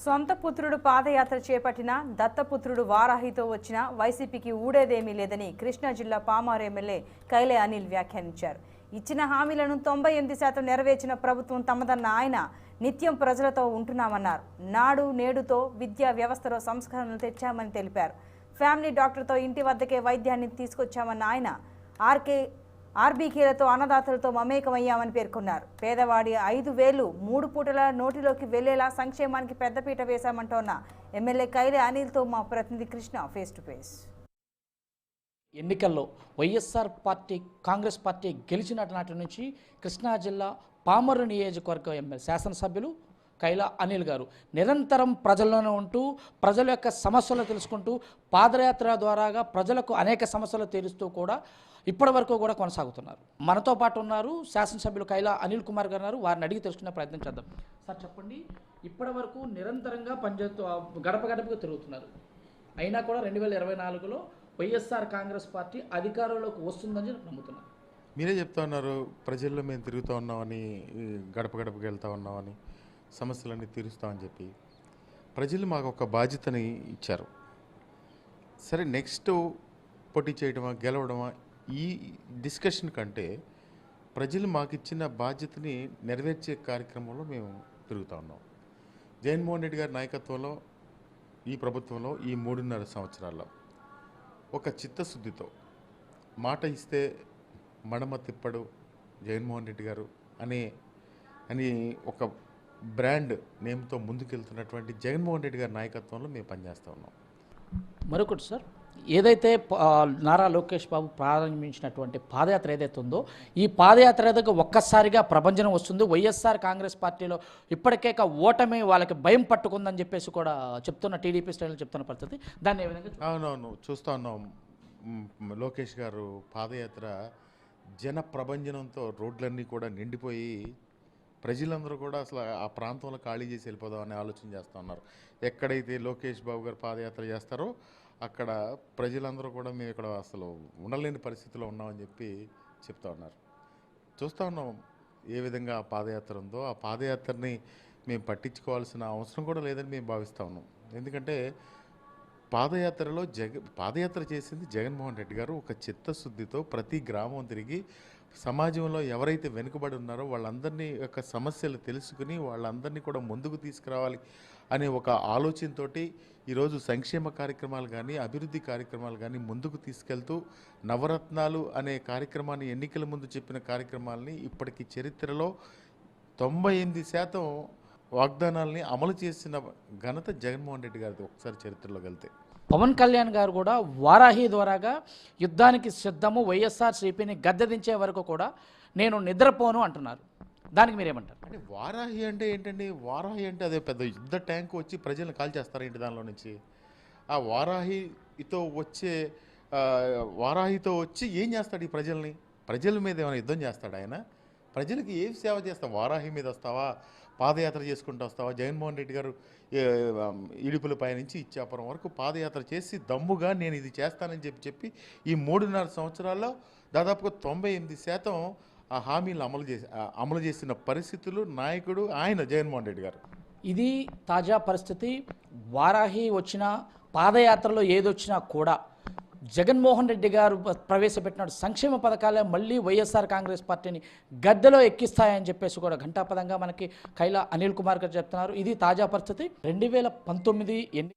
సొంత పుత్రుడు పాదయాత్ర చేపట్టిన దత్తపుత్రుడు వారాహితో వచ్చిన వైసీపీకి ఊడేదేమీ లేదని కృష్ణా జిల్లా పామారు ఎమ్మెల్యే కైలే అనిల్ వ్యాఖ్యానించారు. ఇచ్చిన హామీలను 98% నెరవేర్చిన ప్రభుత్వం తమదన్న ఆయన నిత్యం ప్రజలతో ఉంటున్నామన్నారు. నాడు నేడుతో విద్యా వ్యవస్థలో సంస్కరణలు తెచ్చామని తెలిపారు. ఫ్యామిలీ డాక్టర్తో ఇంటి వద్దకే వైద్యాన్ని తీసుకొచ్చామన్న ఆయన ఆర్బీకేలతో అన్నదాతలతో మమేకమయ్యామని పేర్కొన్నారు. పేదవాడి 5,000 3 పూటల నోటిలోకి వెళ్లేలా సంక్షేమానికి పెద్దపీట వేశామంటోన్న ఎమ్మెల్యే కైలే అనిల్తో మా ప్రతినిధి కృష్ణ ఫేస్ టు ఫేస్. ఎన్నికల్లో వైఎస్ఆర్ పార్టీ కాంగ్రెస్ పార్టీ గెలిచిన నాటి నుంచి కృష్ణా జిల్లా పామరు నియోజకవర్గ ఎమ్మెల్యే శాసనసభ్యులు కైలా అనిల్ గారు నిరంతరం ప్రజల్లోనే ఉంటూ ప్రజల యొక్క సమస్యలు తెలుసుకుంటూ పాదయాత్ర ద్వారాగా ప్రజలకు అనేక సమస్యలు తీరుస్తూ కూడా ఇప్పటి వరకు కూడా కొనసాగుతున్నారు. మనతో పాటు ఉన్నారు శాసనసభ్యులు కైలా అనిల్ కుమార్ గారు. వారిని అడిగి తెలుసుకునే ప్రయత్నం చేద్దాం. సార్ చెప్పండి, ఇప్పటి వరకు నిరంతరంగా పనిచేస్తూ గడప గడపకు తిరుగుతున్నారు. అయినా కూడా 2024లో వైఎస్ఆర్ కాంగ్రెస్ పార్టీ అధికారంలోకి వస్తుందని నమ్ముతున్నారు. మీరే చెప్తా ఉన్నారు, ప్రజల్లో మేము తిరుగుతూ ఉన్నామని, గడప గడపకి వెళ్తూ ఉన్నామని, సమస్యలన్నీ తీరుస్తామని చెప్పి ప్రజలు మాకు ఒక బాధ్యతని ఇచ్చారు. సరే, నెక్స్ట్ పోటీ చేయడమా గెలవడమా ఈ డిస్కషన్ కంటే ప్రజలు మాకు ఇచ్చిన బాధ్యతని నెరవేర్చే కార్యక్రమంలో మేము తిరుగుతూ ఉన్నాం. జగన్మోహన్ రెడ్డి గారి నాయకత్వంలో ఈ ప్రభుత్వంలో ఈ 3.5 సంవత్సరాల్లో ఒక చిత్తశుద్ధితో మాట ఇస్తే మడమ తిప్పడు జగన్మోహన్ రెడ్డి గారు అని ఒక బ్రాండ్ నేమ్తో ముందుకెళ్తున్నటువంటి జగన్మోహన్ రెడ్డి గారి నాయకత్వంలో మేము పనిచేస్తూ ఉన్నాం. మరొకటి సార్, ఏదైతే నారా లోకేష్ బాబు ప్రారంభించినటువంటి పాదయాత్ర ఏదైతే ఉందో ఈ పాదయాత్ర ఏదైతే ఒక్కసారిగా ప్రభంజనం వస్తుంది. వైఎస్ఆర్ కాంగ్రెస్ పార్టీలో ఇప్పటికే ఓటమి వాళ్ళకి భయం పట్టుకుందని చెప్పేసి కూడా చెప్తున్న టీడీపీ శ్రేణులు చెప్తున్న పరిస్థితి. దాన్ని ఏ విధంగా? అవునవును, చూస్తూ ఉన్నాం. లోకేష్ గారు పాదయాత్ర జన ప్రభంజనంతో రోడ్లన్నీ కూడా నిండిపోయి ప్రజలందరూ కూడా అసలు ఆ ప్రాంతంలో ఖాళీ చేసి వెళ్ళిపోదామని ఆలోచన చేస్తూ ఉన్నారు. ఎక్కడైతే లోకేష్ బాబు గారు పాదయాత్ర చేస్తారో అక్కడ ప్రజలందరూ కూడా మేము ఇక్కడ అసలు ఉండలేని పరిస్థితిలో ఉన్నామని చెప్పి చెప్తా ఉన్నారు. చూస్తూ ఉన్నాం ఏ విధంగా ఆ పాదయాత్ర ఉందో. ఆ పాదయాత్రని మేము పట్టించుకోవాల్సిన అవసరం కూడా లేదని మేము భావిస్తూ ఉన్నాం. ఎందుకంటే పాదయాత్ర చేసింది జగన్మోహన్ రెడ్డి గారు. ఒక చిత్తశుద్ధితో ప్రతి గ్రామం తిరిగి సమాజంలో ఎవరైతే వెనుకబడి ఉన్నారో వాళ్ళందరినీ యొక్క సమస్యలు తెలుసుకుని వాళ్ళందరినీ కూడా ముందుకు తీసుకురావాలి అనే ఒక ఆలోచనతో ఈరోజు సంక్షేమ కార్యక్రమాలు కానీ అభివృద్ధి కార్యక్రమాలు కానీ ముందుకు తీసుకెళ్తూ నవరత్నాలు అనే కార్యక్రమాన్ని ఎన్నికల ముందు చెప్పిన కార్యక్రమాలని ఇప్పటికీ చరిత్రలో 98% వాగ్దానాలని అమలు చేసిన ఘనత జగన్మోహన్ రెడ్డి గారిది ఒకసారి చరిత్రలోకి వెళ్తే. పవన్ కళ్యాణ్ గారు కూడా వారాహి ద్వారాగా యుద్ధానికి సిద్ధము, వైఎస్ఆర్సీపీని గద్దెదించే వరకు కూడా నేను నిద్రపోను అంటున్నారు. దానికి మీరేమంటారు? అంటే వారాహి అంటే ఏంటండి? వారాహి అంటే అదే పెద్ద యుద్ధ ట్యాంక్ వచ్చి ప్రజలను కాల్ చేస్తారేంటి దానిలో నుంచి? ఆ వారాహితో వచ్చి ఏం చేస్తాడు? ఈ ప్రజల మీద ఏమైనా యుద్ధం చేస్తాడు ఆయన? ప్రజలకి ఏం సేవ చేస్తావు? వారాహి మీద వస్తావా? పాదయాత్ర చేసుకుంటూ వస్తావా? జగన్మోహన్ రెడ్డి గారు ఇడుపులపై నుంచి ఇచ్చాపురం వరకు పాదయాత్ర చేసి దమ్ముగా నేను ఇది చేస్తానని చెప్పి ఈ 3.5 సంవత్సరాల్లో దాదాపుగా 98% ఆ హామీలు అమలు చేసిన పరిస్థితులు నాయకుడు ఆయన జగన్మోహన్ రెడ్డి గారు. ఇది తాజా పరిస్థితి. వారాహి వచ్చిన పాదయాత్రలో ఏదొచ్చినా కూడా జగన్మోహన్ రెడ్డి గారు ప్రవేశపెట్టిన సంక్షేమ పథకాలే మళ్ళీ వైఎస్ఆర్ కాంగ్రెస్ పార్టీని గద్దెలో ఎక్కిస్తాయని చెప్పేసి కూడా ఘంటాపదంగా మనకి కైలా అనిల్ కుమార్ గారు చెప్తున్నారు. ఇది తాజా పరిస్థితి. 2019